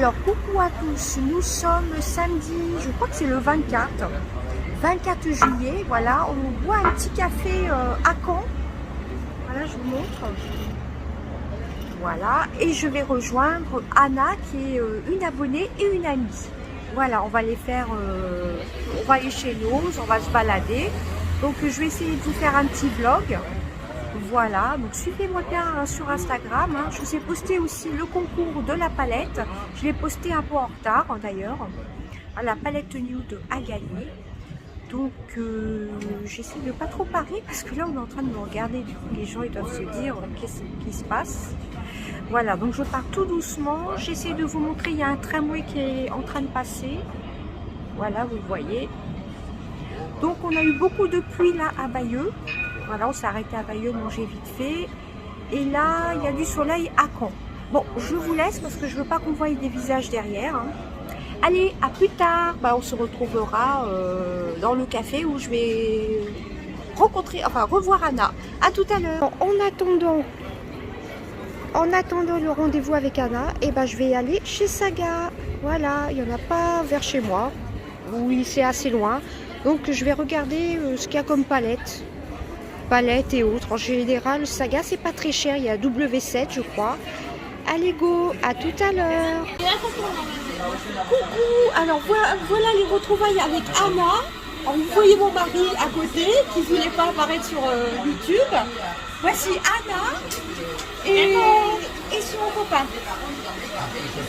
Alors, coucou à tous, nous sommes samedi, je crois que c'est le 24 juillet, voilà, on boit un petit café à Caen, voilà, je vous montre, voilà, et je vais rejoindre Anna qui est une abonnée et une amie, voilà, on va les faire, on va aller chez nous, on va se balader, donc je vais essayer de vous faire un petit vlog. Voilà, donc suivez-moi bien sur Instagram. Hein. Je vous ai posté aussi le concours de la palette. Je l'ai posté un peu en retard d'ailleurs. La palette nude à gagner. Donc j'essaie de ne pas trop parler parce que là on est en train de me regarder. Du coup les gens ils doivent se dire qu'est-ce qui se passe. Voilà, donc je pars tout doucement. J'essaie de vous montrer, il y a un tramway qui est en train de passer. Voilà, vous le voyez. Donc on a eu beaucoup de pluie là à Bayeux. Voilà, on s'est arrêté à Bayeux, manger vite fait. Et là, il y a du soleil à Caen. Bon, je vous laisse parce que je veux pas qu'on voie des visages derrière. Hein. Allez, à plus tard. Bah, on se retrouvera dans le café où je vais revoir Anna. À tout à l'heure. En attendant le rendez-vous avec Anna, et ben, je vais aller chez Saga. Voilà, il n'y en a pas vers chez moi. Oui, c'est assez loin. Donc, je vais regarder ce qu'il y a comme palette. Palette et autres. En général, Saga, c'est pas très cher. Il y a W7, je crois. Allez, go, à tout à l'heure. Coucou, alors voilà les retrouvailles avec Anna. Alors, vous voyez mon mari à côté qui ne voulait pas apparaître sur YouTube. Voici Anna et son copain.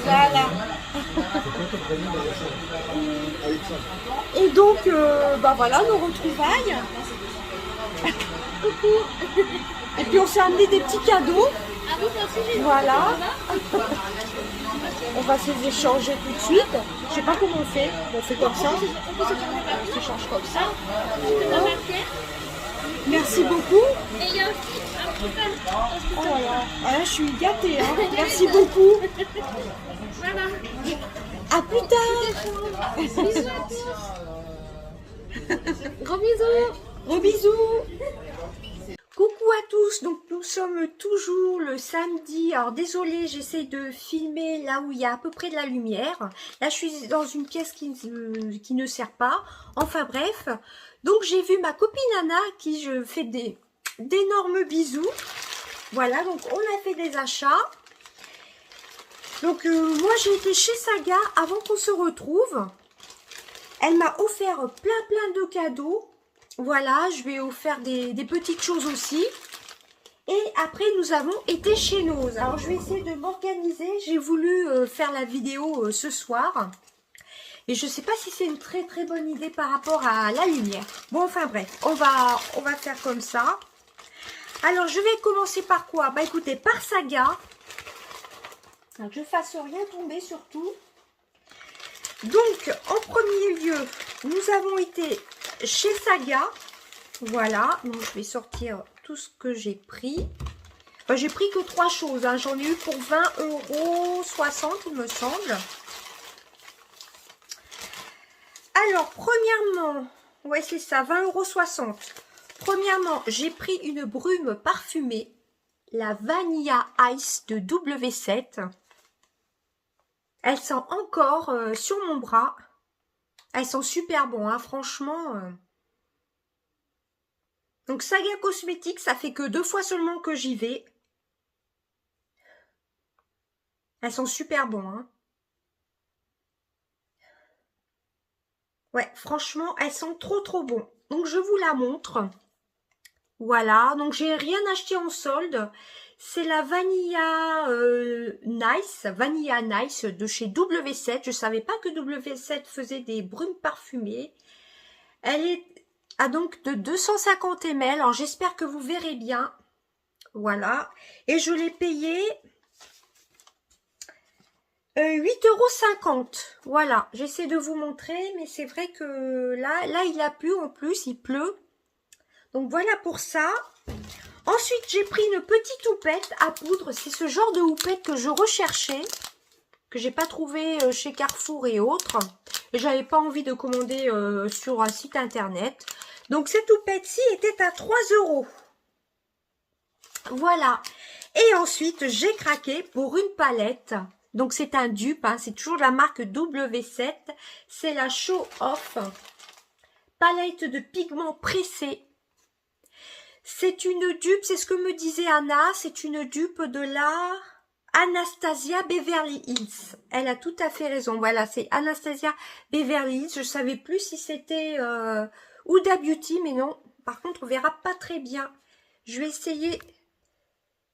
Voilà. Et donc, bah voilà, nos retrouvailles. Coucou. Et puis on s'est amené des petits cadeaux. Voilà. On va se les échanger tout de suite. Je sais pas comment on fait. On fait comme ça. On s'échange comme ça. Merci beaucoup. Et il y a aussi un petit Oh là là. Ah, je suis gâtée. Hein. Merci beaucoup. Voilà. À plus tard. Bisous à tous. Gros bisous. Gros bisous. Coucou à tous, donc nous sommes toujours le samedi. Alors désolé, j'essaie de filmer là où il y a à peu près de la lumière. Là je suis dans une pièce qui ne sert pas. Enfin bref, donc j'ai vu ma copine Anna qui je fais d'énormes bisous. Voilà, donc on a fait des achats. Donc moi j'ai été chez Saga avant qu'on se retrouve. Elle m'a offert plein de cadeaux. Voilà, je vais offrir des petites choses aussi. Et après, nous avons été chez Nose. Alors, je vais essayer de m'organiser. J'ai voulu faire la vidéo ce soir. Et je ne sais pas si c'est une très bonne idée par rapport à la lumière. Bon, enfin bref, on va faire comme ça. Alors, je vais commencer par quoi? Bah écoutez, par Saga. Alors, que je ne fasse rien tomber surtout. Donc, en premier lieu, nous avons été chez Saga. Voilà, donc je vais sortir tout ce que j'ai pris. Enfin, j'ai pris que 3 choses. Hein. J'en ai eu pour 20,60 €, il me semble. Alors, premièrement, ouais, c'est ça, 20,60 €. Premièrement, j'ai pris une brume parfumée, la Vanilla Ice de W7. Elle sent encore sur mon bras. Elles sont super bons, hein, franchement. Donc, Saga Cosmétiques, ça fait que 2 fois seulement que j'y vais. Elles sont super bons, hein. Ouais, franchement, elles sont trop bons. Donc, je vous la montre. Voilà, donc j'ai rien acheté en solde. C'est la Vanilla Nice de chez W7. Je savais pas que W7 faisait des brumes parfumées. Elle est donc de 250 ml. Alors j'espère que vous verrez bien. Voilà. Et je l'ai payé 8,50 €. Voilà. J'essaie de vous montrer, mais c'est vrai que là il a plu en plus, il pleut. Donc voilà pour ça. Ensuite, j'ai pris une petite houppette à poudre. C'est ce genre de houppette que je recherchais, que j'ai pas trouvé chez Carrefour et autres. Et j'avais pas envie de commander sur un site internet. Donc cette houppette-ci était à 3 €. Voilà. Et ensuite, j'ai craqué pour une palette. Donc c'est un dupe, hein, c'est toujours de la marque W7. C'est la Show Off. Palette de pigments pressés. C'est une dupe, c'est ce que me disait Anna, c'est une dupe de la Anastasia Beverly Hills. Elle a tout à fait raison. Voilà, c'est Anastasia Beverly Hills. Je savais plus si c'était Huda Beauty, mais non. Par contre, on verra pas très bien. Je vais essayer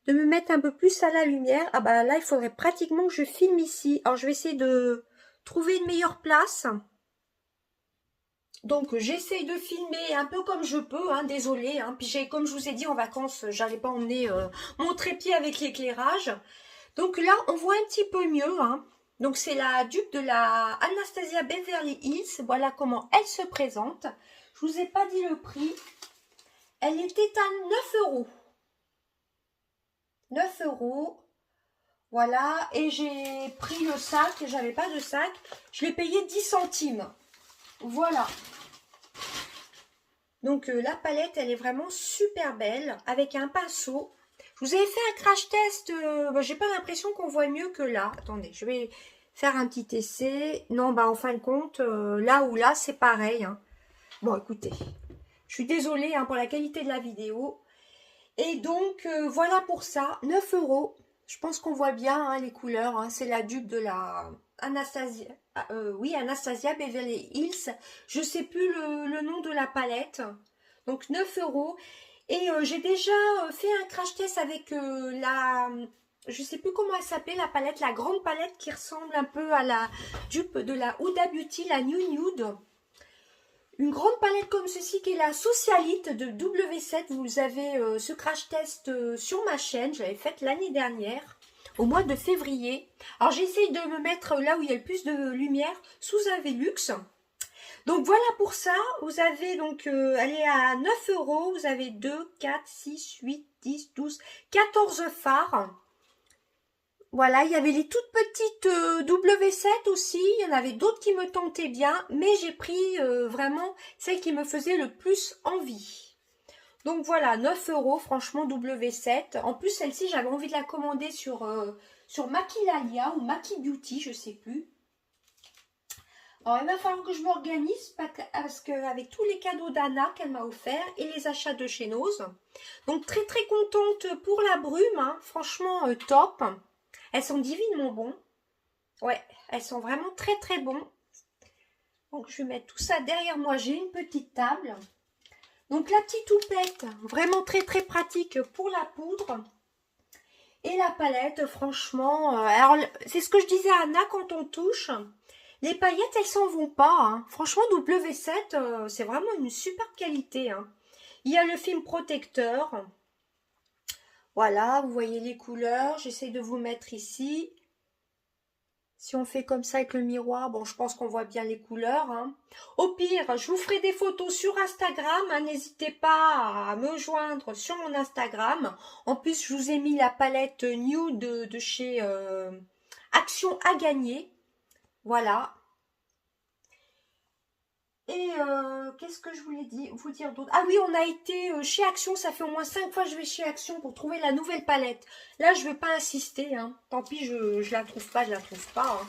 de me mettre un peu plus à la lumière. Ah bah là, il faudrait pratiquement que je filme ici. Alors, je vais essayer de trouver une meilleure place. Donc, j'essaye de filmer un peu comme je peux, hein, désolée. Hein. Puis, comme je vous ai dit, en vacances, j'allais pas emmener mon trépied avec l'éclairage. Donc là, on voit un petit peu mieux. Hein. Donc, c'est la dupe de la Anastasia Beverly Hills. Voilà comment elle se présente. Je vous ai pas dit le prix. Elle était à 9 €. 9 €. Voilà. Et j'ai pris le sac. J'avais pas de sac. Je l'ai payé 10 centimes. Voilà. Donc la palette, elle est vraiment super belle. Avec un pinceau. Je vous avais fait un crash test. J'ai pas l'impression qu'on voit mieux que là. Attendez, je vais faire un petit essai. Non, bah en fin de compte, là ou là, c'est pareil. Hein. Bon, écoutez. Je suis désolée hein, pour la qualité de la vidéo. Et donc, voilà pour ça. 9 €. Je pense qu'on voit bien hein, les couleurs. Hein. C'est la dupe de la Anastasia. Oui, Anastasia Beverly Hills. Je sais plus le nom de la palette. Donc, 9 €. Et j'ai déjà fait un crash test avec la... Je sais plus comment elle s'appelait, la palette. La grande palette qui ressemble un peu à la dupe de la Huda Beauty, la New Nude. Une grande palette comme ceci qui est la Socialite de W7. Vous avez ce crash test sur ma chaîne. Je l'avais faite l'année dernière, au mois de février. Alors j'essaye de me mettre là où il y a le plus de lumière, sous un Velux. Donc voilà pour ça. Vous avez donc, elle est à 9 €. Vous avez 2, 4, 6, 8, 10, 12, 14 fards. Voilà, il y avait les toutes petites W7 aussi, il y en avait d'autres qui me tentaient bien, mais j'ai pris vraiment celle qui me faisait le plus envie. Donc voilà, 9 €, franchement W7. En plus, celle-ci, j'avais envie de la commander sur Maquilalia ou Maki Beauty, je sais plus. Alors, il va falloir que je m'organise parce qu'avec tous les cadeaux d'Anna qu'elle m'a offert et les achats de chez Nose. Donc, très très contente pour la brume, hein, franchement top. Elles sont divinement bon. Ouais, elles sont vraiment très très bon. Donc je vais mettre tout ça derrière moi. J'ai une petite table. Donc la petite houppette, vraiment très très pratique pour la poudre. Et la palette, franchement. Alors c'est ce que je disais à Anna quand on touche. Les paillettes, elles s'en vont pas. Hein. Franchement, W7, c'est vraiment une super qualité. Hein. Il y a le film protecteur. Voilà, vous voyez les couleurs. J'essaie de vous mettre ici. Si on fait comme ça avec le miroir, bon, je pense qu'on voit bien les couleurs. Hein. Au pire, je vous ferai des photos sur Instagram. Hein, n'hésitez pas à me joindre sur mon Instagram. En plus, je vous ai mis la palette Nude de chez Action à gagner. Voilà. Et qu'est-ce que je voulais vous dire d'autre? Ah oui, on a été chez Action, ça fait au moins 5 fois que je vais chez Action pour trouver la nouvelle palette. Là, je ne vais pas insister, hein. Tant pis, je la trouve pas, Hein.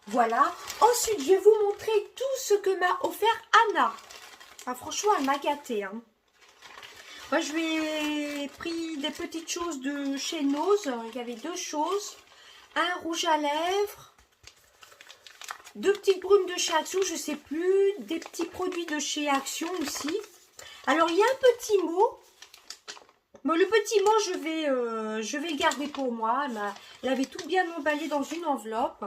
Voilà. Ensuite, je vais vous montrer tout ce que m'a offert Anna. Ah, franchement, elle m'a gâtée. Hein. Moi, je vais pris des petites choses de chez Nose. Il y avait 2 choses. Un rouge à lèvres. 2 petites brumes de chez Action, je ne sais plus. Des petits produits de chez Action aussi. Alors, il y a un petit mot. Bon, le petit mot, je vais le garder pour moi. Elle avait tout bien emballé dans une enveloppe.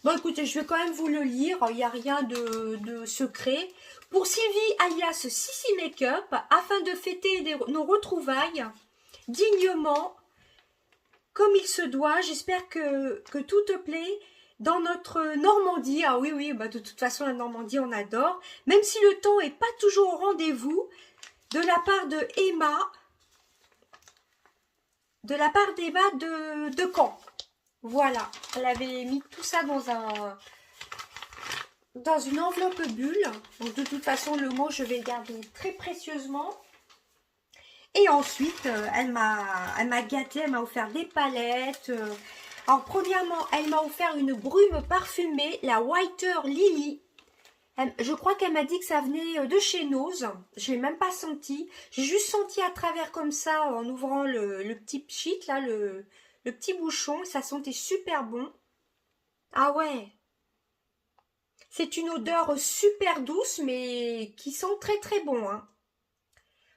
Bon, écoutez, je vais quand même vous le lire. Il n'y a rien de secret. Pour Sylvie, alias Sissi Makeup, afin de fêter nos retrouvailles dignement, comme il se doit, j'espère que tout te plaît dans notre Normandie. Ah oui, oui, bah de toute façon, la Normandie, on adore. Même si le temps n'est pas toujours au rendez-vous, de la part de Emma, de Caen. Voilà, elle avait mis tout ça dans une enveloppe bulle. Donc de toute façon, le mot, je vais le garder très précieusement. Et ensuite, elle m'a gâtée, elle m'a offert des palettes. Alors, premièrement, elle m'a offert une brume parfumée, la Whiter Lily. Je crois qu'elle m'a dit que ça venait de chez Nose. Je ne l'ai même pas senti. J'ai juste senti à travers comme ça, en ouvrant le petit pchit, là, le petit bouchon. Ça sentait super bon. Ah ouais. C'est une odeur super douce, mais qui sent très très bon, hein.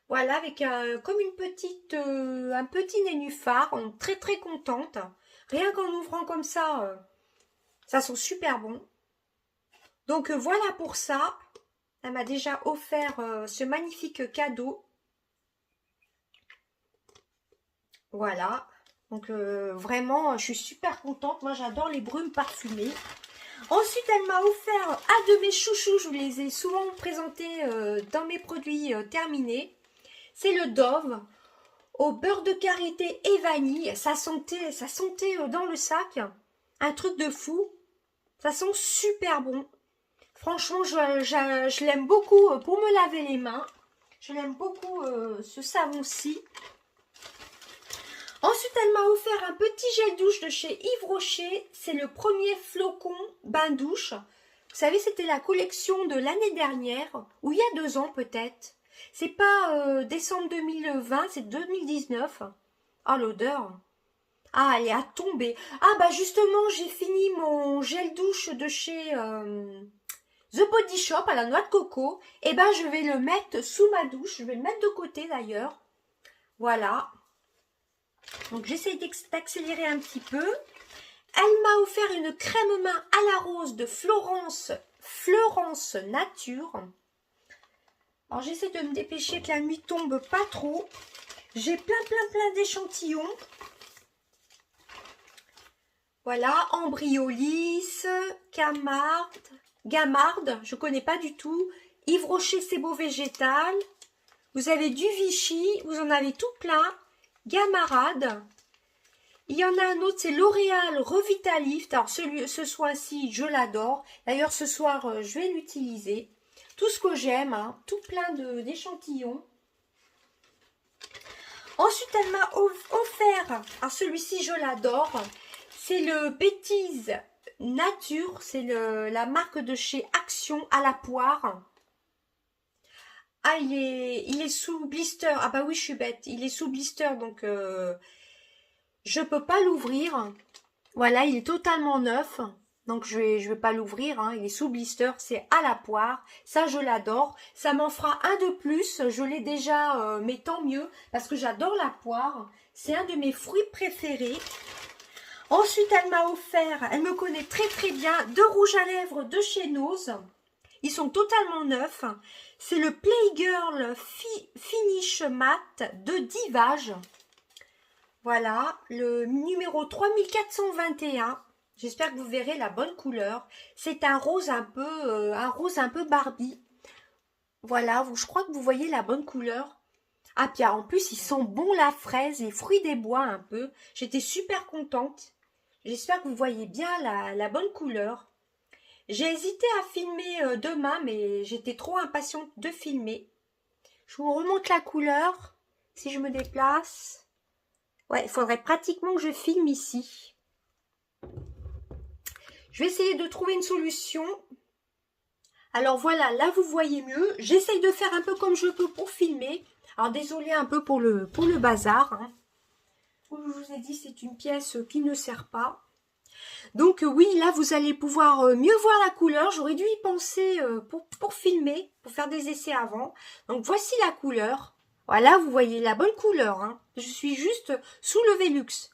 Voilà, avec comme un petit nénuphar. On est très très contente. Rien qu'en ouvrant comme ça sent super bon. Donc voilà pour ça. Elle m'a déjà offert ce magnifique cadeau. Voilà. Donc vraiment, je suis super contente. Moi, j'adore les brumes parfumées. Ensuite, elle m'a offert un de mes chouchous. Je vous les ai souvent présentés dans mes produits terminés. C'est le Dove au beurre de karité et vanille. Ça sentait dans le sac un truc de fou. Ça sent super bon. Franchement, je l'aime beaucoup pour me laver les mains. Je l'aime beaucoup ce savon-ci. Ensuite, elle m'a offert un petit gel douche de chez Yves Rocher. C'est le premier flocon bain douche. Vous savez, c'était la collection de l'année dernière, ou il y a 2 ans peut-être. C'est pas décembre 2020, c'est 2019. Ah, l'odeur. Ah, elle est à tomber. Ah, bah justement, j'ai fini mon gel douche de chez The Body Shop à la noix de coco. Et ben, je vais le mettre sous ma douche. Je vais le mettre de côté d'ailleurs. Voilà. Donc, j'essaye d'accélérer un petit peu. Elle m'a offert une crème main à la rose de Florence Nature. Alors, j'essaie de me dépêcher que la nuit tombe pas trop. J'ai plein d'échantillons. Voilà, Embryolis, Gamarde, je connais pas du tout. Yves Rocher, c'est beau végétal. Vous avez du Vichy, vous en avez tout plein. Gamarade. Il y en a un autre, c'est L'Oréal Revitalift. Alors, ce soir-ci, je l'adore. D'ailleurs, ce soir, je vais l'utiliser. Tout ce que j'aime, hein, tout plein d'échantillons. Ensuite, elle m'a offert, alors celui-ci, je l'adore. C'est le Bêtise Nature. C'est la marque de chez Action à la poire. Ah, il est sous blister. Ah bah oui, je suis bête. Il est sous blister, donc je peux pas l'ouvrir. Voilà, il est totalement neuf. Donc je vais pas l'ouvrir, hein. Il est sous blister, c'est à la poire. Ça, je l'adore. Ça m'en fera un de plus. Je l'ai déjà, mais tant mieux. Parce que j'adore la poire. C'est un de mes fruits préférés. Ensuite, elle m'a offert, elle me connaît très bien, 2 rouges à lèvres de chez Nose. Ils sont totalement neufs. C'est le Playgirl Finish Matte de Divage. Voilà, le numéro 3421. J'espère que vous verrez la bonne couleur. C'est un rose un peu Barbie. Voilà, je crois que vous voyez la bonne couleur. Ah, puis en plus, il sent bon la fraise et fruits des bois un peu. J'étais super contente. J'espère que vous voyez bien la bonne couleur. J'ai hésité à filmer demain, mais j'étais trop impatiente de filmer. Je vous remonte la couleur, si je me déplace. Ouais, il faudrait pratiquement que je filme ici. Je vais essayer de trouver une solution. Alors voilà, là vous voyez mieux. J'essaye de faire un peu comme je peux pour filmer. Alors désolé un peu pour le bazar, hein. Comme je vous ai dit, c'est une pièce qui ne sert pas. Donc oui, là vous allez pouvoir mieux voir la couleur. J'aurais dû y penser pour filmer, pour faire des essais avant. Donc voici la couleur. Voilà, vous voyez la bonne couleur, hein. Je suis juste sous le Velux.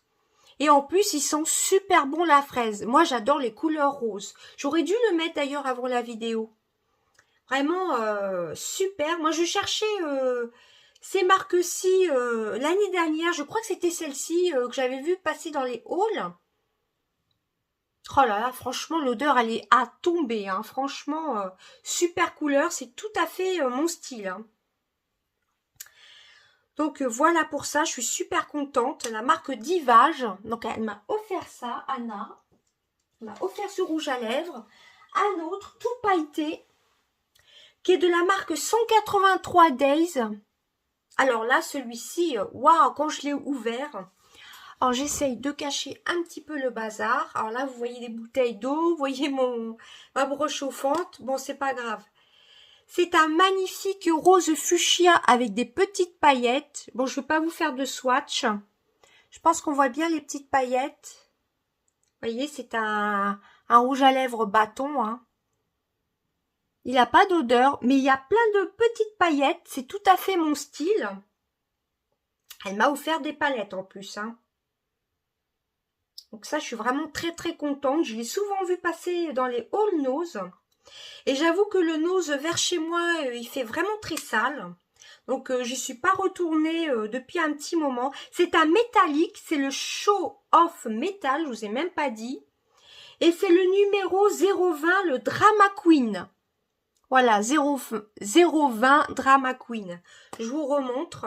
Et en plus, il sent super bon la fraise. Moi, j'adore les couleurs roses. J'aurais dû le mettre d'ailleurs avant la vidéo. Vraiment super. Moi, je cherchais ces marques-ci l'année dernière. Je crois que c'était celle-ci que j'avais vue passer dans les hauls. Oh là là, franchement, l'odeur, elle est à tomber, hein. Franchement, super couleur. C'est tout à fait mon style, hein. Donc voilà pour ça, je suis super contente. La marque Divage, donc elle m'a offert ça, Anna. Elle m'a offert ce rouge à lèvres. Un autre, tout pailleté, qui est de la marque 183 Days. Alors là, celui-ci, waouh, quand je l'ai ouvert, alors j'essaye de cacher un petit peu le bazar. Alors là, vous voyez les bouteilles d'eau, vous voyez ma broche chauffante. Bon, c'est pas grave. C'est un magnifique rose fuchsia avec des petites paillettes. Bon, je vais pas vous faire de swatch. Je pense qu'on voit bien les petites paillettes. Vous voyez, c'est un rouge à lèvres bâton, hein. Il n'a pas d'odeur, mais il y a plein de petites paillettes. C'est tout à fait mon style. Elle m'a offert des palettes en plus, hein. Donc ça, je suis vraiment très contente. Je l'ai souvent vu passer dans les haul nose. Et j'avoue que le nose vers chez moi, il fait vraiment très sale. Donc j'y suis pas retournée depuis un petit moment. C'est un métallique, c'est le Show Off Metal, je vous ai même pas dit. Et c'est le numéro 020, le Drama Queen. Voilà, 020 Drama Queen. Je vous remontre.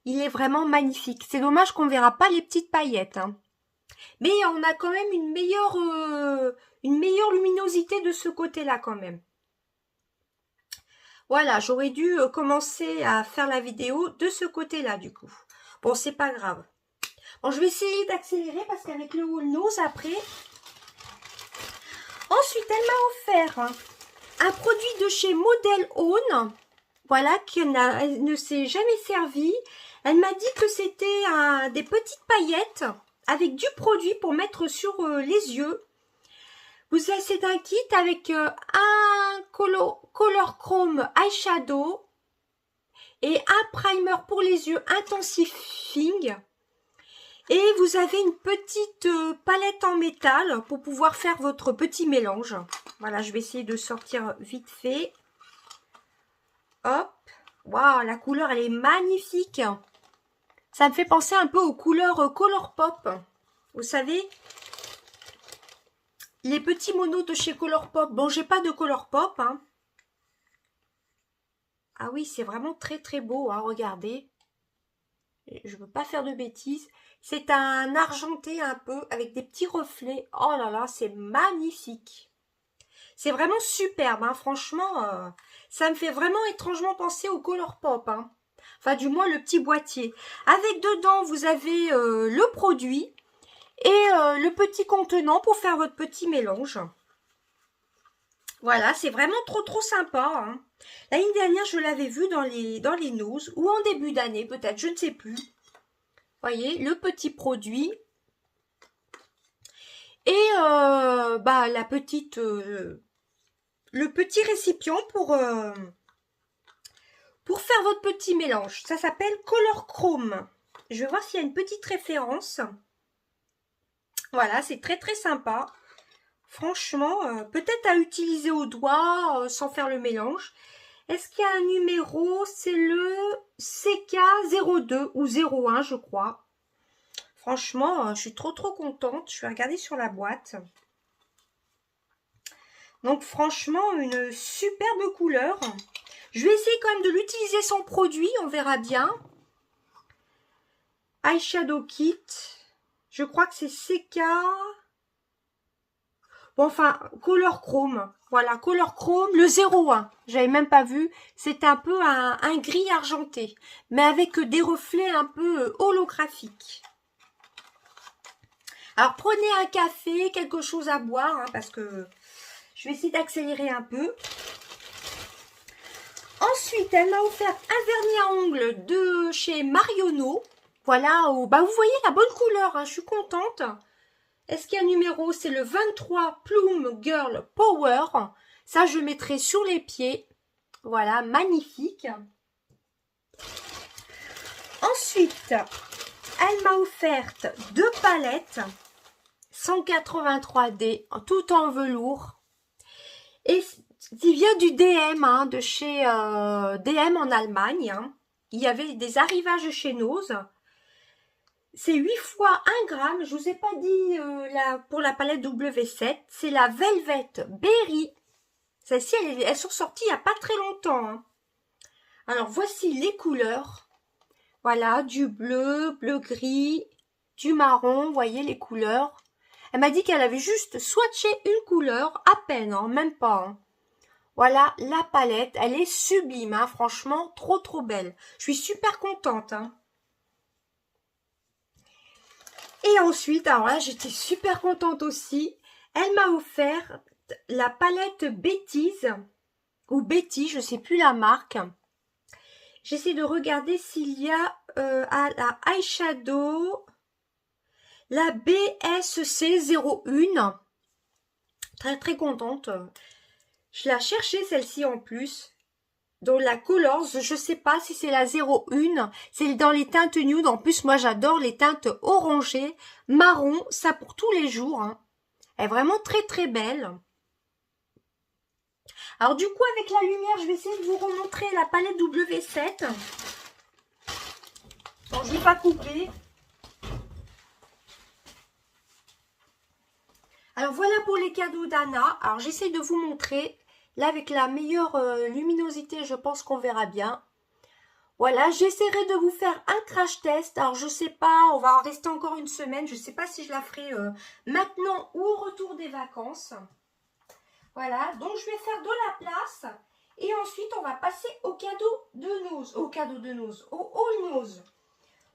Il est vraiment magnifique. C'est dommage qu'on verra pas les petites paillettes, hein. Mais on a quand même une meilleure luminosité de ce côté-là quand même. Voilà, j'aurais dû commencer à faire la vidéo de ce côté-là du coup. Bon, c'est pas grave. Bon, je vais essayer d'accélérer parce qu'avec le haul nose après. Ensuite, elle m'a offert un produit de chez Model Own. Voilà, elle ne s'est jamais servi. Elle m'a dit que c'était des petites paillettes avec du produit pour mettre sur les yeux. C'est un kit avec un color chrome eyeshadow et un primer pour les yeux intensifying. Et vous avez une petite palette en métal pour pouvoir faire votre petit mélange. Voilà, je vais essayer de sortir vite fait. Hop. Waouh, la couleur, elle est magnifique. Ça me fait penser un peu aux couleurs Colourpop. Vous savez, les petits monos de chez Colourpop. Bon, j'ai pas de Colourpop, hein. Ah oui, c'est vraiment très beau, hein, regardez. Je veux pas faire de bêtises. C'est un argenté un peu, avec des petits reflets. Oh là là, c'est magnifique. C'est vraiment superbe, hein, franchement. Ça me fait vraiment étrangement penser au Colourpop, hein. Enfin, du moins, le petit boîtier. Avec dedans, vous avez le produit et le petit contenant pour faire votre petit mélange. Voilà, c'est vraiment trop sympa, hein. L'année dernière, je l'avais vu dans les noses, ou en début d'année, peut-être, je ne sais plus. Voyez, le petit produit. Et la petite... le petit récipient pour faire votre petit mélange. Ça s'appelle Color Chrome. Je vais voir s'il y a une petite référence. Voilà, c'est très sympa. Franchement, peut-être à utiliser au doigt sans faire le mélange. Est-ce qu'il y a un numéro? C'est le CK02 ou 01, je crois. Franchement, je suis trop contente. Je vais regarder sur la boîte. Donc franchement, une superbe couleur. Je vais essayer quand même de l'utiliser sans produit, on verra bien. Eyeshadow Kit. Je crois que c'est CK. Bon, enfin, Color Chrome. Voilà, Color Chrome, le 01. J'avais même pas vu. C'est un peu un gris argenté. Mais avec des reflets un peu holographiques. Alors, prenez un café, quelque chose à boire, hein, parce que je vais essayer d'accélérer un peu. Ensuite, elle m'a offert un vernis à ongles de chez Marionneau. Voilà, vous voyez la bonne couleur, hein, je suis contente. Est-ce qu'il y a un numéro? C'est le 23 Plume Girl Power. Ça, je mettrai sur les pieds. Voilà, magnifique. Ensuite, elle m'a offert 2 palettes 183D, tout en velours. Et qui vient du DM, hein, de chez DM en Allemagne. Hein. Il y avait des arrivages chez Nose. C'est 8 fois 1 gramme. Je vous ai pas dit pour la palette W7. C'est la Velvet Berry. Celles-ci, elles sont sorties il n'y a pas très longtemps. Hein. Alors, voici les couleurs. Voilà, du bleu, bleu-gris, du marron. Vous voyez les couleurs. Elle m'a dit qu'elle avait juste swatché une couleur, à peine, hein, même pas. Hein. Voilà la palette, elle est sublime, hein, franchement, trop belle. Je suis super contente. Hein. Et ensuite, alors là, j'étais super contente aussi. Elle m'a offert la palette Bêtise, ou Betty, je sais plus la marque. J'essaie de regarder s'il y a à la eyeshadow, la BSC 01. Très contente. Je la cherchais celle-ci en plus. Dans la Colors, je sais pas si c'est la 01. C'est dans les teintes nude. En plus, moi j'adore les teintes orangées, marron. Ça pour tous les jours. Hein. Elle est vraiment très belle. Alors du coup, avec la lumière, je vais essayer de vous remontrer la palette W7. Bon, je ne vais pas couper. Alors voilà pour les cadeaux d'Anna. Alors j'essaie de vous montrer. Là, avec la meilleure luminosité, je pense qu'on verra bien. Voilà, j'essaierai de vous faire un crash test. Alors, je sais pas, on va en rester encore une semaine. Je sais pas si je la ferai maintenant ou au retour des vacances. Voilà, donc je vais faire de la place. Et ensuite, on va passer au cadeau de nose. Au haul nose.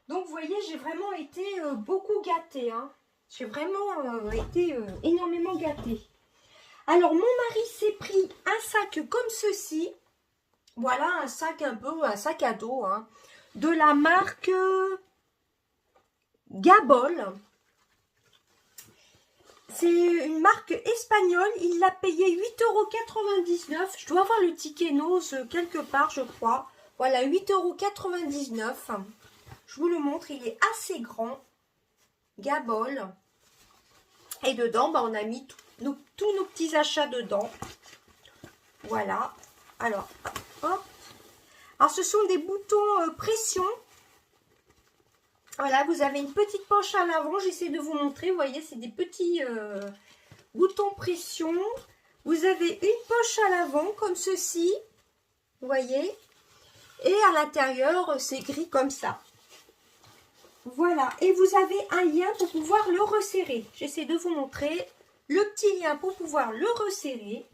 Donc, vous voyez, j'ai vraiment été beaucoup gâtée. Hein. J'ai vraiment été énormément gâtée. Alors, mon mari s'est pris un sac comme ceci. Voilà, un sac un sac à dos. Hein, de la marque Gabol. C'est une marque espagnole. Il l'a payé 8,99 €. Je dois avoir le ticket Nose quelque part, je crois. Voilà, 8,99 €. Je vous le montre, il est assez grand. Gabol. Et dedans, bah, on a mis tous nos petits achats dedans. Voilà. Alors, hop. Alors, ce sont des boutons pression. Voilà, vous avez une petite poche à l'avant. J'essaie de vous montrer. Vous voyez, c'est des petits boutons pression. Vous avez une poche à l'avant, comme ceci. Vous voyez. Et à l'intérieur, c'est gris comme ça. Voilà. Et vous avez un lien pour pouvoir le resserrer. J'essaie de vous montrer le petit lien pour pouvoir le resserrer.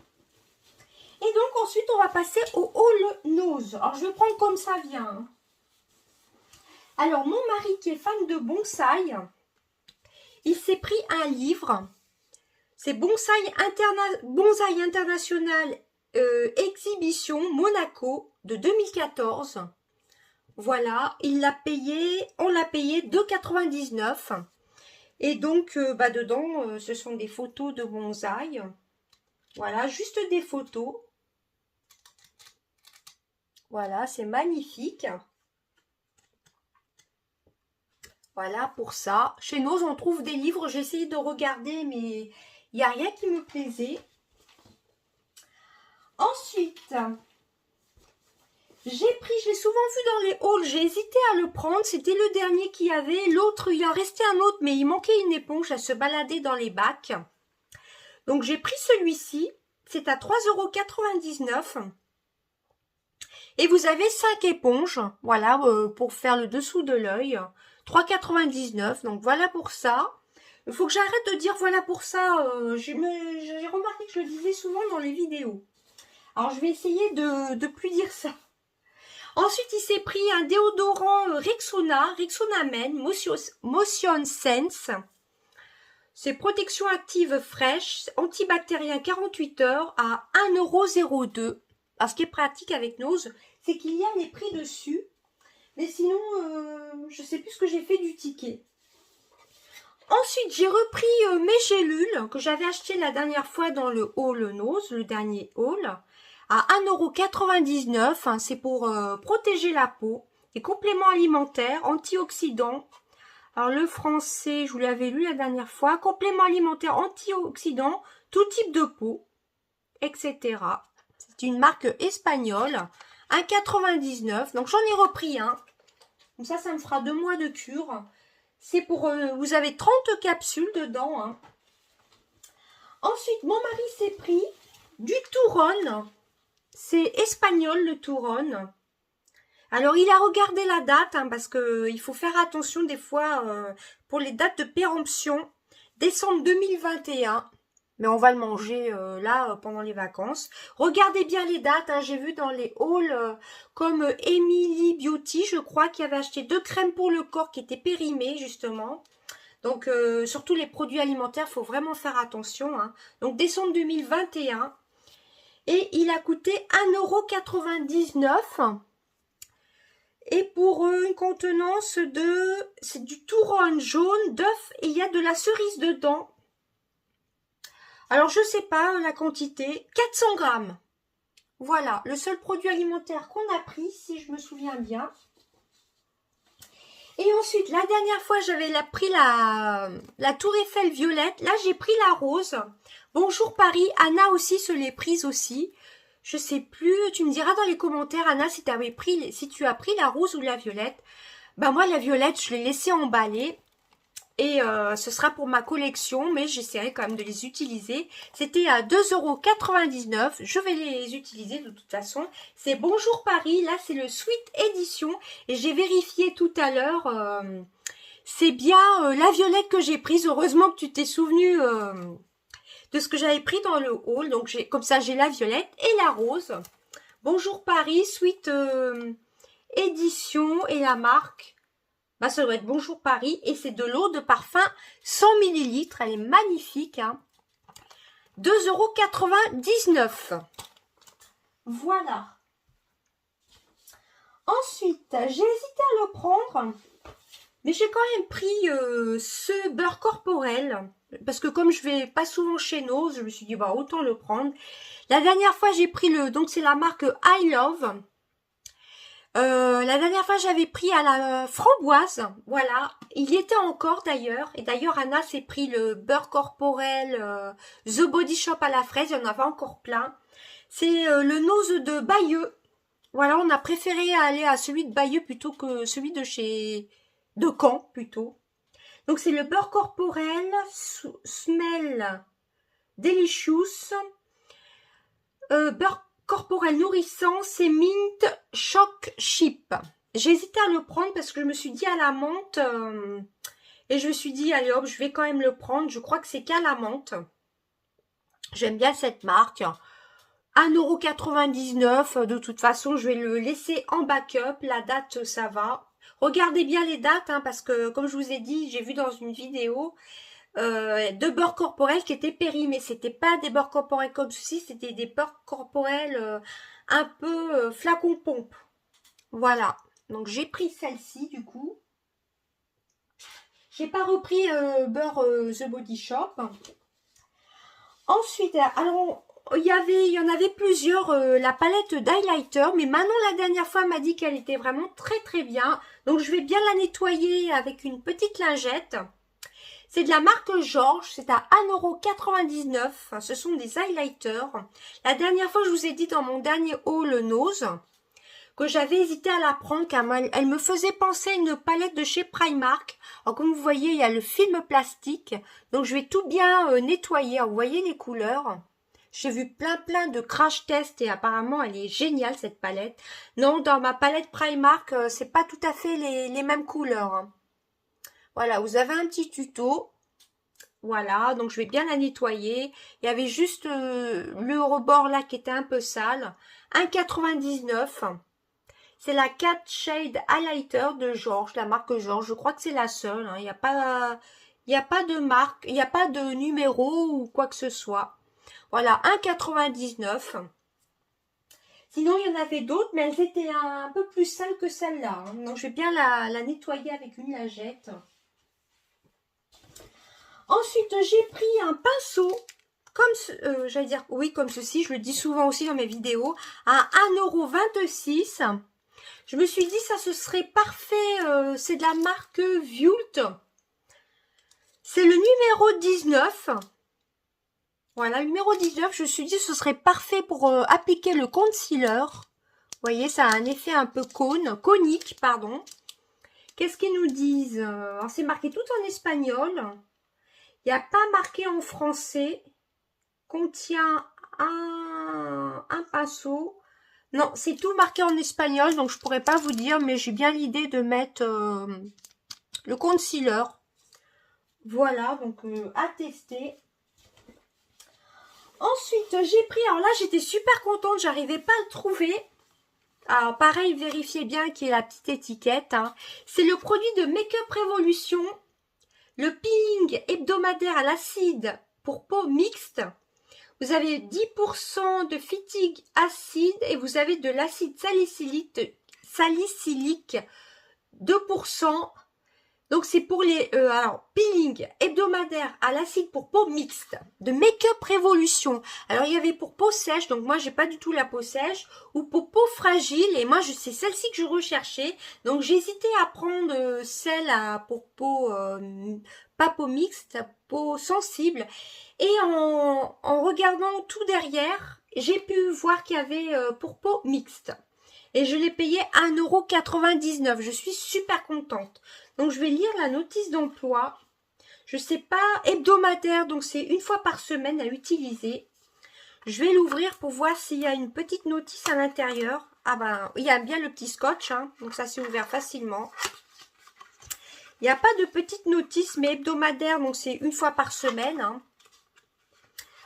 Et donc, ensuite, on va passer au haul nose. Alors, je vais prendre comme ça vient. Alors, mon mari qui est fan de bonsaï, il s'est pris un livre. C'est Bonsaï International Exhibition Monaco de 2014. Voilà, on l'a payé 2,99 €. Et donc, dedans, ce sont des photos de bonsaï. Voilà, juste des photos. Voilà, c'est magnifique. Voilà pour ça. Chez nous, on trouve des livres. J'ai essayé de regarder, mais il n'y a rien qui me plaisait. Ensuite, je l'ai souvent vu dans les hauls. J'ai hésité à le prendre. C'était le dernier qu'il y avait. L'autre, il en restait un autre, mais il manquait une éponge. Elle se baladait dans les bacs. Donc, j'ai pris celui-ci. C'est à 3,99 €. Et vous avez 5 éponges. Voilà, pour faire le dessous de l'œil. 3,99 €. Donc, voilà pour ça. Il faut que j'arrête de dire voilà pour ça. J'ai remarqué que je le disais souvent dans les vidéos. Alors, je vais essayer de plus dire ça. Ensuite, il s'est pris un déodorant Rexona Men Motion Sense. C'est protection active fraîche, antibactérien 48 heures à 1,02 €. Alors, ce qui est pratique avec Nose, c'est qu'il y a les prix dessus. Mais sinon, je ne sais plus ce que j'ai fait du ticket. Ensuite, j'ai repris mes gélules que j'avais achetées la dernière fois dans le haul Nose, le dernier haul, à 1,99 €. Hein, c'est pour protéger la peau. Et compléments alimentaires, antioxydants. Alors, le français, je vous l'avais lu la dernière fois. Compléments alimentaires, antioxydants, tout type de peau, etc. C'est une marque espagnole. 1,99 €. Donc, j'en ai repris un. Comme ça me fera 2 mois de cure. C'est pour... vous avez 30 capsules dedans. Hein. Ensuite, mon mari s'est pris du Touron. C'est espagnol, le Touron. Alors, il a regardé la date, hein, parce qu'il faut faire attention des fois pour les dates de péremption. Décembre 2021. Mais on va le manger là pendant les vacances. Regardez bien les dates. Hein, j'ai vu dans les hauls comme Emily Beauty, je crois, qui avait acheté 2 crèmes pour le corps qui étaient périmées justement. Donc surtout les produits alimentaires, il faut vraiment faire attention. Hein. Donc décembre 2021. Et il a coûté 1,99 €. Et pour une contenance de... c'est du touron jaune, d'œuf et il y a de la cerise dedans. Alors je sais pas la quantité, 400 grammes. Voilà, le seul produit alimentaire qu'on a pris, si je me souviens bien. Et ensuite, la dernière fois, j'avais pris la Tour Eiffel violette. Là, j'ai pris la rose. Bonjour Paris, Anna aussi se l'est prise aussi. Je sais plus, tu me diras dans les commentaires, Anna, si tu as pris la rose ou la violette. Ben moi, la violette, je l'ai laissée emballer. Et ce sera pour ma collection, mais j'essaierai quand même de les utiliser. C'était à 2,99 €. Je vais les utiliser de toute façon. C'est Bonjour Paris. Là, c'est le Sweet Edition. Et j'ai vérifié tout à l'heure. C'est bien la violette que j'ai prise. Heureusement que tu t'es souvenu de ce que j'avais pris dans le haul. Donc, comme ça, j'ai la violette et la rose. Bonjour Paris, Sweet Edition et la marque. Bah, ça doit être Bonjour Paris et c'est de l'eau de parfum 100 ml. Elle est magnifique. Hein. 2,99 €. Voilà. Ensuite, j'ai hésité à le prendre. Mais j'ai quand même pris ce beurre corporel. Parce que comme je vais pas souvent chez Nose, je me suis dit bah autant le prendre. La dernière fois j'ai pris donc c'est la marque I Love. La dernière fois, j'avais pris à la framboise, voilà. Il y était encore d'ailleurs. Et d'ailleurs, Anna s'est pris le beurre corporel The Body Shop à la fraise. Il y en avait encore plein. C'est le Nose de Bayeux. Voilà, on a préféré aller à celui de Bayeux plutôt que celui de Caen, plutôt. Donc, c'est le beurre corporel Smell Delicious. Beurre corporel nourrissant, c'est Mint Choc Chip. J'ai hésité à le prendre parce que je me suis dit à la menthe et je me suis dit allez hop, je vais quand même le prendre. Je crois que c'est qu'à la menthe. J'aime bien cette marque. 1,99 €. De toute façon, je vais le laisser en backup. La date, ça va. Regardez bien les dates hein, parce que comme je vous ai dit, j'ai vu dans une vidéo de beurre corporel qui étaient périmés. C'était pas des beurres corporels comme ceci, c'était des beurres corporels un peu flacon pompe. Voilà. Donc j'ai pris celle-ci du coup. J'ai pas repris beurre The Body Shop. Ensuite, alors il y en avait plusieurs, la palette d'highlighter, mais Manon la dernière fois m'a dit qu'elle était vraiment très très bien. Donc je vais bien la nettoyer avec une petite lingette. C'est de la marque Georges, c'est à 1,99 €. Ce sont des highlighters. La dernière fois, je vous ai dit dans mon dernier haul Nose que j'avais hésité à la prendre car elle me faisait penser à une palette de chez Primark. Alors comme vous voyez, il y a le film plastique. Donc je vais tout bien nettoyer. Alors, vous voyez les couleurs. J'ai vu plein de crash tests et apparemment elle est géniale cette palette. Non, dans ma palette Primark, c'est pas tout à fait les mêmes couleurs. Hein. Voilà, vous avez un petit tuto. Voilà, donc je vais bien la nettoyer. Il y avait juste le rebord là qui était un peu sale. 1,99 €. C'est la Cat Shade Highlighter de Georges, la marque Georges. Je crois que c'est la seule. Hein. Il n'y a pas de marque, il n'y a pas de numéro ou quoi que ce soit. Voilà, 1,99 €. Sinon, il y en avait d'autres, mais elles étaient un peu plus sales que celle-là. Hein. Donc, je vais bien la nettoyer avec une lingette. Ensuite, j'ai pris un pinceau, comme j'allais dire, oui, comme ceci, je le dis souvent aussi dans mes vidéos, à 1,26 €. Je me suis dit, ça, ce serait parfait, c'est de la marque Vult. C'est le numéro 19. Voilà, le numéro 19, je me suis dit, ce serait parfait pour appliquer le concealer. Vous voyez, ça a un effet un peu conique, pardon. Qu'est-ce qu'ils nous disent? C'est marqué tout en espagnol. Il n'y a pas marqué en français. Contient un pinceau. Non, c'est tout marqué en espagnol, donc je pourrais pas vous dire, mais j'ai bien l'idée de mettre le concealer. Voilà, donc à tester. Ensuite, j'ai pris, alors là, j'étais super contente, j'arrivais pas à le trouver. Alors, pareil, vérifiez bien qu'il y ait la petite étiquette. Hein. C'est le produit de Make Up Revolution, le peeling hebdomadaire à l'acide pour peau mixte. Vous avez 10% de fatigue acide et vous avez de l'acide salicylique 2%. Donc c'est pour les alors peeling hebdomadaire à l'acide pour peau mixte de Make Up Revolution. Alors il y avait pour peau sèche, donc moi j'ai pas du tout la peau sèche, ou pour peau fragile, et moi c'est celle-ci que je recherchais. Donc j'ai hésité à prendre celle pour peau pas peau mixte, peau sensible. Et en regardant tout derrière, j'ai pu voir qu'il y avait pour peau mixte. Et je l'ai payé 1,99 €. Je suis super contente. Donc, je vais lire la notice d'emploi. Je sais pas, hebdomadaire, donc c'est une fois par semaine à utiliser. Je vais l'ouvrir pour voir s'il y a une petite notice à l'intérieur. Ah ben, il y a bien le petit scotch, hein, donc ça s'est ouvert facilement. Il n'y a pas de petite notice, mais hebdomadaire, donc c'est une fois par semaine. Hein.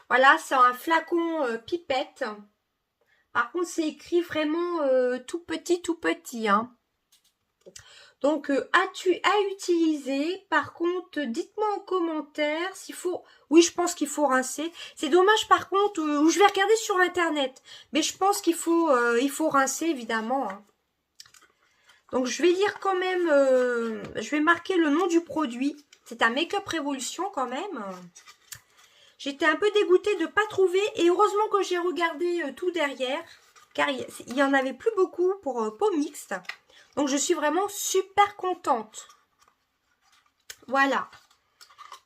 Voilà, c'est un flacon pipette. Par contre, c'est écrit vraiment tout petit. Hein. Donc, à utiliser. Par contre, dites-moi en commentaire s'il faut... Oui, je pense qu'il faut rincer. C'est dommage, par contre, où je vais regarder sur Internet. Mais je pense qu'il faut, rincer, évidemment. Hein. Donc, je vais lire quand même... je vais marquer le nom du produit. C'est un Make Up Revolution, quand même. J'étais un peu dégoûtée de ne pas trouver. Et heureusement que j'ai regardé tout derrière. Car il n'y en avait plus beaucoup pour peau mixte. Donc, je suis vraiment super contente. Voilà.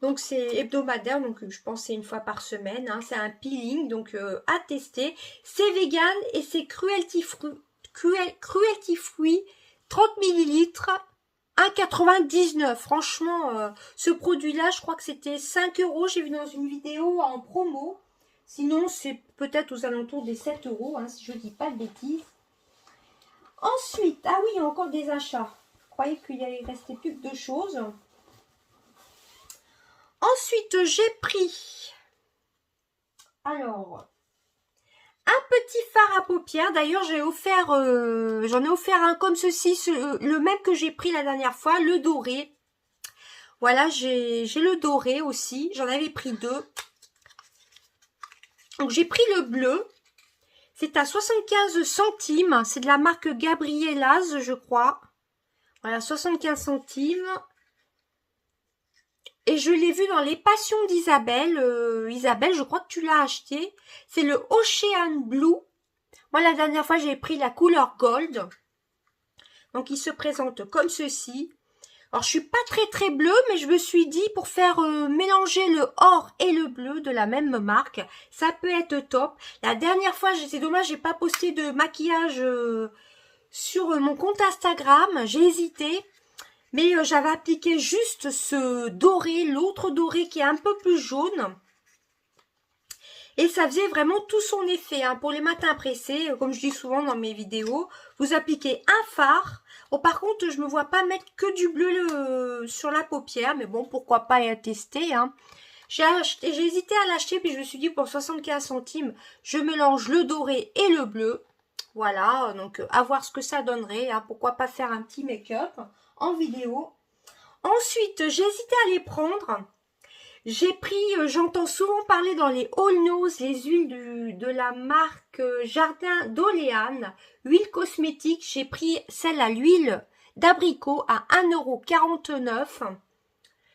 Donc, c'est hebdomadaire. Donc, je pense que c'est une fois par semaine. Hein. C'est un peeling. Donc, à tester. C'est vegan et c'est cruelty free. 30 ml. 1,99 €. Franchement, ce produit-là, je crois que c'était 5 €. J'ai vu dans une vidéo en promo. Sinon, c'est peut-être aux alentours des 7 €, hein, si je ne dis pas de bêtises. Ensuite, ah oui, il y a encore des achats. Je croyais qu'il allait rester plus que 2 choses. Ensuite, j'ai pris, alors, un petit fard à paupières. D'ailleurs, j'en ai offert un comme ceci, le même que j'ai pris la dernière fois, le doré. Voilà, j'ai le doré aussi. J'en avais pris 2. Donc, j'ai pris le bleu. C'est à 75 centimes. C'est de la marque Gabrielas, je crois. Voilà, 75 centimes. Et je l'ai vu dans les Passions d'Isabelle. Isabelle, je crois que tu l'as acheté. C'est le Ocean Blue. Moi, la dernière fois, j'ai pris la couleur Gold. Donc, il se présente comme ceci. Alors, je suis pas très bleu, mais je me suis dit, pour faire mélanger le or et le bleu de la même marque, ça peut être top. La dernière fois, c'est dommage, j'ai pas posté de maquillage sur mon compte Instagram. J'ai hésité, mais j'avais appliqué juste ce doré, l'autre doré qui est un peu plus jaune. Et ça faisait vraiment tout son effet. Hein. Pour les matins pressés, comme je dis souvent dans mes vidéos, vous appliquez un fard. Oh, par contre, je ne me vois pas mettre que du bleu sur la paupière. Mais bon, pourquoi pas y tester. Hein. J'ai hésité à l'acheter, puis je me suis dit pour 75 centimes, je mélange le doré et le bleu. Voilà, donc à voir ce que ça donnerait. Hein. Pourquoi pas faire un petit make-up en vidéo. Ensuite, j'ai hésité à les prendre. J'ai pris, j'entends souvent parler dans les All Nose, les huiles de la marque Jardin d'Oléane, huile cosmétique. J'ai pris celle à l'huile d'abricot à 1,49 €.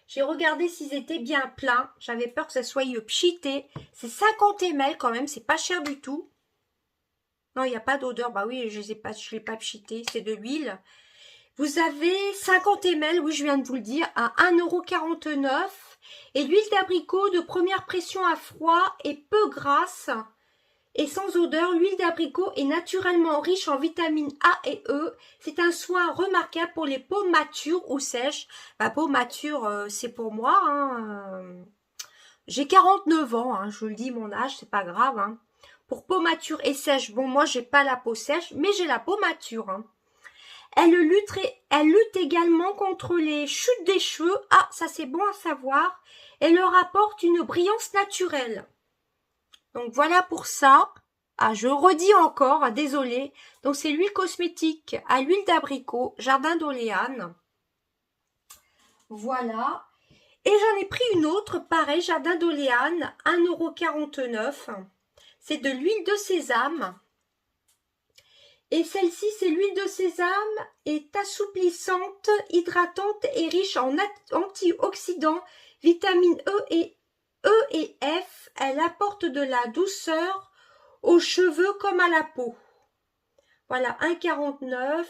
J'ai regardé s'ils étaient bien pleins. J'avais peur que ça soit pchité. C'est 50 ml quand même, c'est pas cher du tout. Non, il n'y a pas d'odeur. Bah oui, je l'ai pas pchité, c'est de l'huile. Vous avez 50 ml, oui, je viens de vous le dire, à 1,49 €. Et l'huile d'abricot de première pression à froid est peu grasse et sans odeur. L'huile d'abricot est naturellement riche en vitamines A et E. C'est un soin remarquable pour les peaux matures ou sèches. Ma peau mature, c'est pour moi. Hein. J'ai 49 ans, hein, je vous le dis, mon âge, c'est pas grave. Hein. Pour peau mature et sèche, bon, moi, j'ai pas la peau sèche, mais j'ai la peau mature. Hein. Elle lutte également contre les chutes des cheveux. Ah, ça c'est bon à savoir. Elle leur apporte une brillance naturelle. Donc voilà pour ça. Ah, je redis encore, désolé. Donc c'est l'huile cosmétique à l'huile d'abricot, Jardin d'Oléane. Voilà. Et j'en ai pris une autre, pareil, Jardin d'Oléane, 1,49 €. C'est de l'huile de sésame. Et celle-ci, c'est l'huile de sésame, est assouplissante, hydratante et riche en antioxydants, vitamines E et F. Elle apporte de la douceur aux cheveux comme à la peau. Voilà, 1,49 €.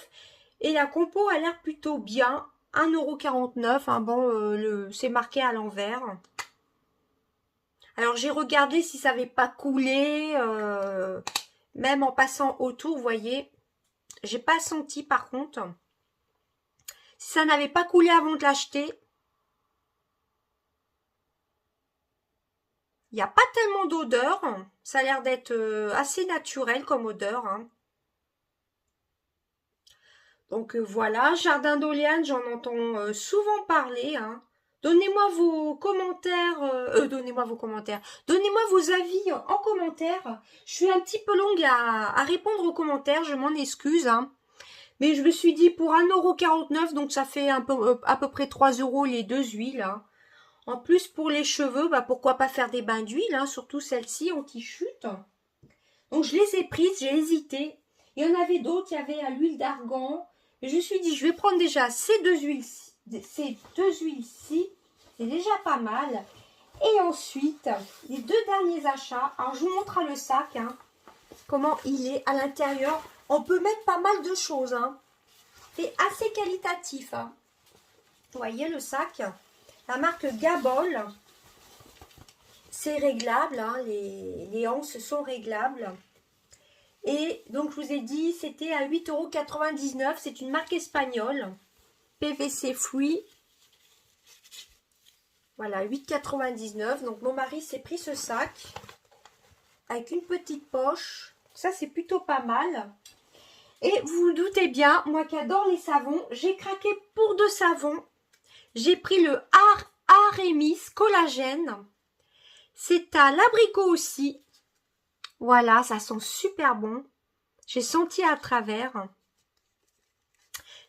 Et la compo a l'air plutôt bien. 1,49 €. Hein, bon, c'est marqué à l'envers. Alors, j'ai regardé si ça n'avait pas coulé. Même en passant autour, vous voyez. J'ai pas senti par contre. Si ça n'avait pas coulé avant de l'acheter. Il n'y a pas tellement d'odeur. Ça a l'air d'être assez naturel comme odeur. Hein. Donc voilà, Jardin d'Oléane, j'en entends souvent parler. Hein. Donnez-moi vos commentaires. Donnez-moi vos commentaires. Donnez-moi vos avis en commentaire. Je suis un petit peu longue à répondre aux commentaires, je m'en excuse. Hein. Mais je me suis dit pour 1,49 €, donc ça fait à peu près 3 € les deux huiles. Hein. En plus, pour les cheveux, bah, pourquoi pas faire des bains d'huile, hein, surtout celle-ci anti-chute. Donc, je les ai prises, j'ai hésité. Il y en avait d'autres, il y avait à l'huile d'argan. Et je me suis dit, je vais prendre déjà ces deux huiles-ci. C'est déjà pas mal. Et ensuite, les deux derniers achats. Alors, je vous montre le sac, hein, comment il est à l'intérieur. On peut mettre pas mal de choses. Hein. C'est assez qualitatif. Hein. Vous voyez le sac ? La marque Gabol, c'est réglable, hein, les anses sont réglables. Et donc je vous ai dit, c'était à 8,99 €, c'est une marque espagnole, PVC Free. Voilà, 8,99 €. Donc mon mari s'est pris ce sac avec une petite poche. Ça c'est plutôt pas mal. Et vous vous doutez bien, moi qui adore les savons, j'ai craqué pour deux savons. J'ai pris le Arémis Collagène. C'est à l'abricot aussi. Voilà, ça sent super bon. J'ai senti à travers.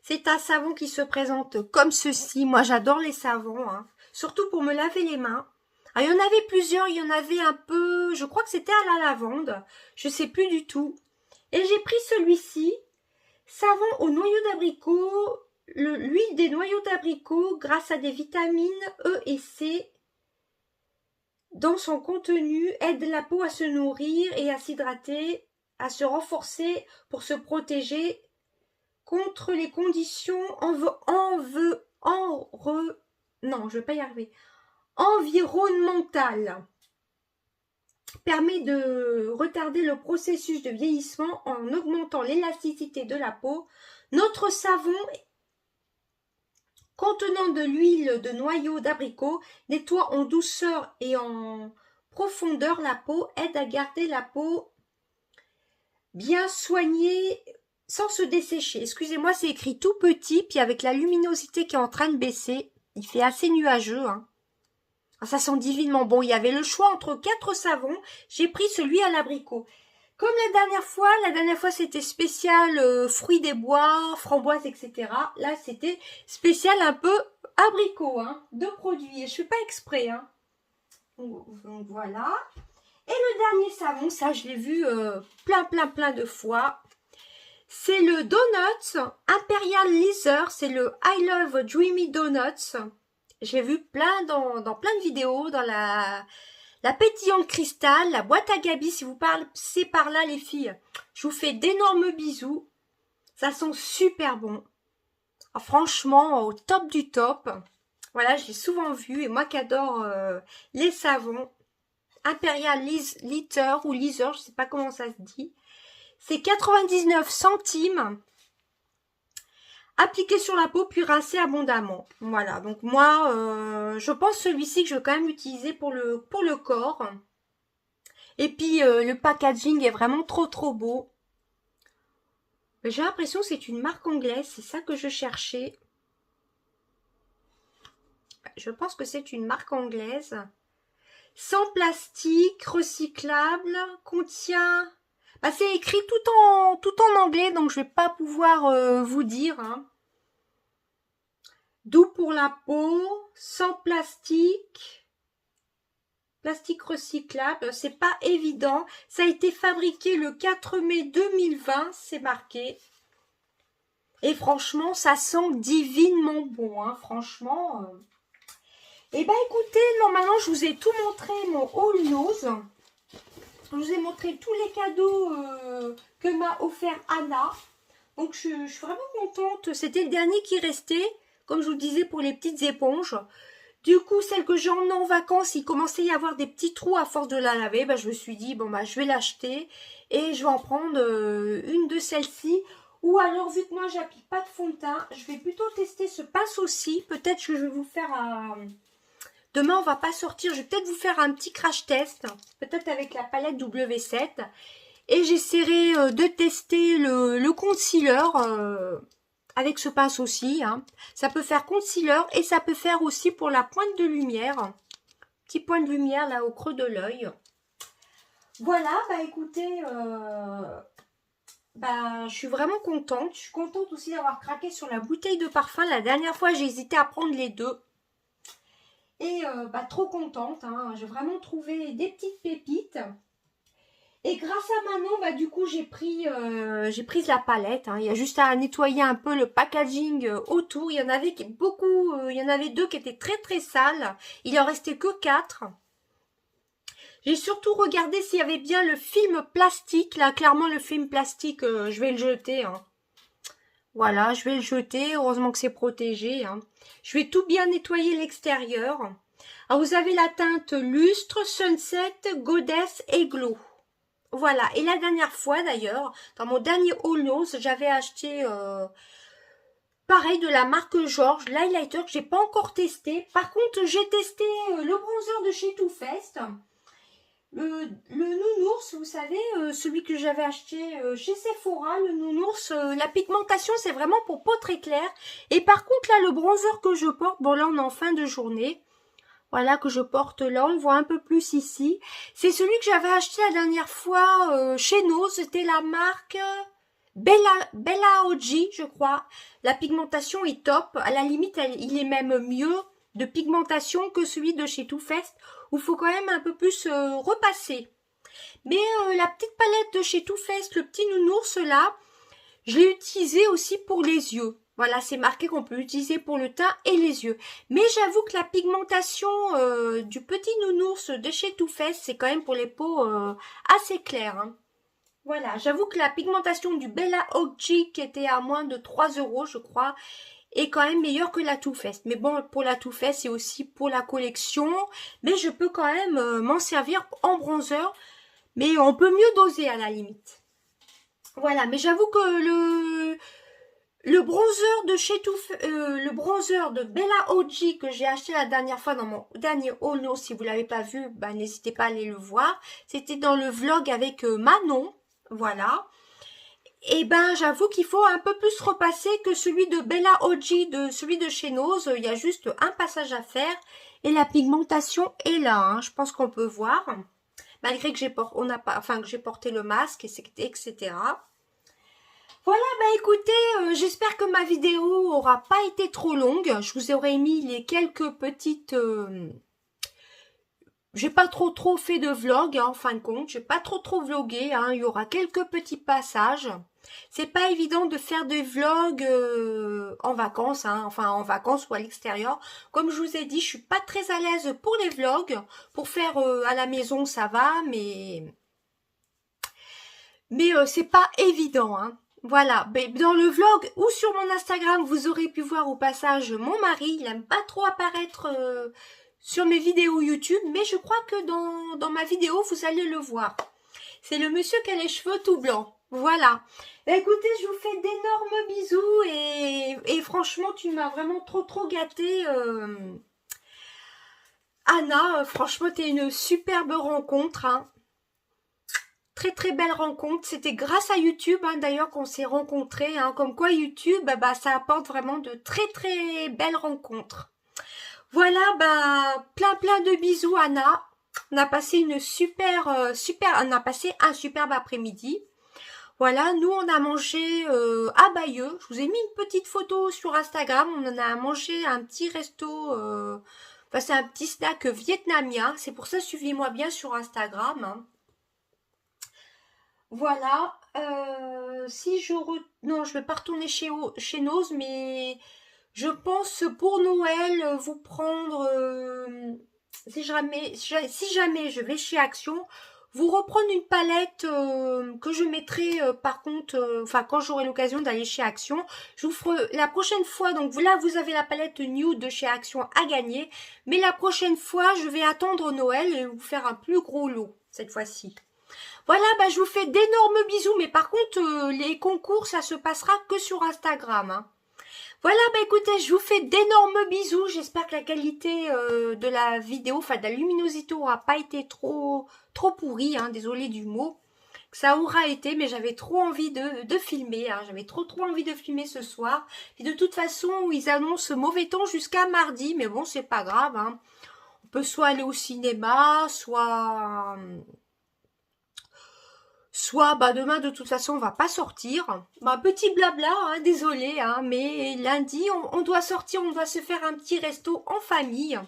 C'est un savon qui se présente comme ceci. Moi, j'adore les savons. Hein. Surtout pour me laver les mains. Alors, il y en avait plusieurs. Il y en avait un peu... Je crois que c'était à la lavande. Je ne sais plus du tout. Et j'ai pris celui-ci. Savon au noyau d'abricot. L'huile des noyaux d'abricot grâce à des vitamines E et C dans son contenu aide la peau à se nourrir et à s'hydrater, à se renforcer pour se protéger contre les conditions environnementales. Permet de retarder le processus de vieillissement en augmentant l'élasticité de la peau. Notre savon contenant de l'huile de noyau d'abricot, nettoie en douceur et en profondeur la peau, aide à garder la peau bien soignée sans se dessécher. Excusez-moi, c'est écrit tout petit, puis avec la luminosité qui est en train de baisser, il fait assez nuageux. Hein. Ça sent divinement bon. Il y avait le choix entre 4 savons, j'ai pris celui à l'abricot. Comme la dernière fois c'était spécial fruits des bois, framboises, etc. Là c'était spécial un peu abricot, hein, de produits. Et je fais pas exprès. Hein. Donc voilà. Et le dernier savon, ça je l'ai vu plein de fois. C'est le Donuts Imperial Leather. C'est le I Love Dreamy Donuts. J'ai vu plein dans plein de vidéos, dans la pétillante cristal, la boîte à Gabi, si vous passez par là les filles, je vous fais d'énormes bisous. Ça sent super bon. Ah, franchement, au top du top. Voilà, je l'ai souvent vu. Et moi qui adore les savons, Imperial Liter ou Leather, je ne sais pas comment ça se dit. C'est 99 centimes. Appliquer sur la peau puis rincer abondamment. Voilà, donc moi, je pense celui-ci que je vais quand même utiliser pour le corps. Et puis, le packaging est vraiment trop beau. J'ai l'impression que c'est une marque anglaise, c'est ça que je cherchais. Je pense que c'est une marque anglaise. sans plastique, recyclable, contient... Bah, c'est écrit tout en anglais, donc je vais pas pouvoir vous dire. Hein. Doux pour la peau, sans plastique, plastique recyclable, c'est pas évident. Ça a été fabriqué le 4 mai 2020, c'est marqué. Et franchement, ça sent divinement bon, hein, franchement. Et ben écoutez, normalement, je vous ai tout montré, mon haul nose. Je vous ai montré tous les cadeaux que m'a offert Anna. Donc, je suis vraiment contente. C'était le dernier qui restait, comme je vous disais, pour les petites éponges. Du coup, celle que j'ai emmenée en vacances, il commençait à y avoir des petits trous à force de la laver. Ben, je me suis dit, bon, bah, je vais l'acheter et je vais en prendre une de celles-ci. Ou alors, vu que moi, j'applique pas de fond de teint, je vais plutôt tester ce pince aussi. Peut-être que je vais vous faire un... Demain, on va pas sortir. Je vais peut-être vous faire un petit crash test. Peut-être avec la palette W7. Et j'essaierai de tester le concealer avec ce pince aussi. Hein. Ça peut faire concealer et ça peut faire aussi pour la pointe de lumière. Petit point de lumière là au creux de l'œil. Voilà, bah écoutez, bah, je suis vraiment contente. Je suis contente aussi d'avoir craqué sur la bouteille de parfum. La dernière fois, j'ai hésité à prendre les deux. Et bah, trop contente. Hein. J'ai vraiment trouvé des petites pépites. Et grâce à Manon, bah, du coup, j'ai pris la palette. Hein. Il y a juste à nettoyer un peu le packaging autour. Il y en avait beaucoup, il y en avait 2 qui étaient très très sales. Il en restait que 4. J'ai surtout regardé s'il y avait bien le film plastique. Là, clairement, le film plastique, je vais le jeter. Hein. Voilà, je vais le jeter. Heureusement que c'est protégé. Hein. Je vais tout bien nettoyer l'extérieur. Alors, vous avez la teinte Lustre, Sunset, Goddess et Glow. Voilà, et la dernière fois d'ailleurs, dans mon dernier haul nose, j'avais acheté pareil de la marque George, l'highlighter que j'ai pas encore testé. Par contre, j'ai testé le bronzer de chez Too Faced. Le nounours, vous savez, celui que j'avais acheté chez Sephora, le nounours, la pigmentation c'est vraiment pour peau très claire. Et par contre là, le bronzer que je porte, bon là on est en fin de journée. Voilà, que je porte là, on le voit un peu plus ici. C'est celui que j'avais acheté la dernière fois chez nous. C'était la marque Bella OG, je crois. La pigmentation est top. À la limite, il est même mieux de pigmentation que celui de chez Too Faced, où il faut quand même un peu plus repasser. Mais la petite palette de chez Too Faced, le petit nounours là, je l'ai utilisé aussi pour les yeux. Voilà, c'est marqué qu'on peut l'utiliser pour le teint et les yeux. Mais j'avoue que la pigmentation du petit nounours de chez Too Faced, c'est quand même pour les peaux assez claires. Hein. Voilà, j'avoue que la pigmentation du Bella OG, qui était à moins de 3 €, je crois, est quand même meilleure que la Too Faced. Mais bon, pour la Too Faced, c'est aussi pour la collection. Mais je peux quand même m'en servir en bronzer. Mais on peut mieux doser à la limite. Voilà, mais j'avoue que le bronzer de chez le bronzer de Bella OG que j'ai acheté la dernière fois dans mon dernier haul nose, si vous l'avez pas vu, bah, n'hésitez pas à aller le voir. C'était dans le vlog avec Manon, voilà. Et ben j'avoue qu'il faut un peu plus repasser que celui de Bella OG, celui de chez Nose. Il y a juste un passage à faire et la pigmentation est là. Hein, je pense qu'on peut voir, malgré que j'ai porté le masque, etc. Voilà, bah écoutez, j'espère que ma vidéo aura pas été trop longue. Je vous aurais mis les quelques petites... J'ai pas trop fait de vlog, hein, en fin de compte. J'ai pas trop vlogué, hein. Il y aura quelques petits passages. C'est pas évident de faire des vlogs en vacances, hein, enfin en vacances ou à l'extérieur. Comme je vous ai dit, je suis pas très à l'aise pour les vlogs. Pour faire à la maison, ça va, mais c'est pas évident, hein. Voilà, dans le vlog ou sur mon Instagram, vous aurez pu voir au passage mon mari. Il n'aime pas trop apparaître sur mes vidéos YouTube, mais je crois que dans ma vidéo, vous allez le voir. C'est le monsieur qui a les cheveux tout blancs. Voilà. Écoutez, je vous fais d'énormes bisous et franchement, tu m'as vraiment trop gâtée. Anna, franchement, t'es une superbe rencontre, hein. Très belle rencontre, c'était grâce à YouTube hein, d'ailleurs qu'on s'est rencontrés, hein. Comme quoi YouTube, bah, ça apporte vraiment de très belles rencontres. Voilà, bah, plein de bisous Anna, On a passé on a passé un superbe après-midi. Voilà, nous on a mangé à Bayeux. Je vous ai mis une petite photo sur Instagram. On en a mangé un petit resto, enfin c'est un petit snack vietnamien. C'est pour ça suivez-moi bien sur Instagram. Hein. Voilà. Non, je vais pas retourner chez Noz, mais je pense pour Noël vous prendre si jamais je vais chez Action, vous reprendre une palette que je mettrai par contre, enfin quand j'aurai l'occasion d'aller chez Action, je vous ferai la prochaine fois. Donc là vous avez la palette nude de chez Action à gagner, mais la prochaine fois je vais attendre Noël et vous faire un plus gros lot cette fois-ci. Voilà, bah je vous fais d'énormes bisous, mais par contre les concours ça se passera que sur Instagram. Hein. Voilà, bah écoutez, je vous fais d'énormes bisous. J'espère que la qualité de la vidéo, enfin de la luminosité aura pas été trop pourrie, hein, désolé du mot. Que ça aura été, mais j'avais trop envie de filmer, hein, j'avais trop envie de filmer ce soir. Et de toute façon, ils annoncent mauvais temps jusqu'à mardi, mais bon, c'est pas grave. Hein. On peut soit aller au cinéma, soit bah demain de toute façon on va pas sortir. Bah petit blabla, hein, désolé, hein, mais lundi on doit sortir, on doit se faire un petit resto en famille.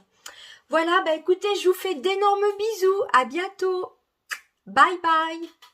Voilà, bah écoutez, je vous fais d'énormes bisous, à bientôt. Bye bye.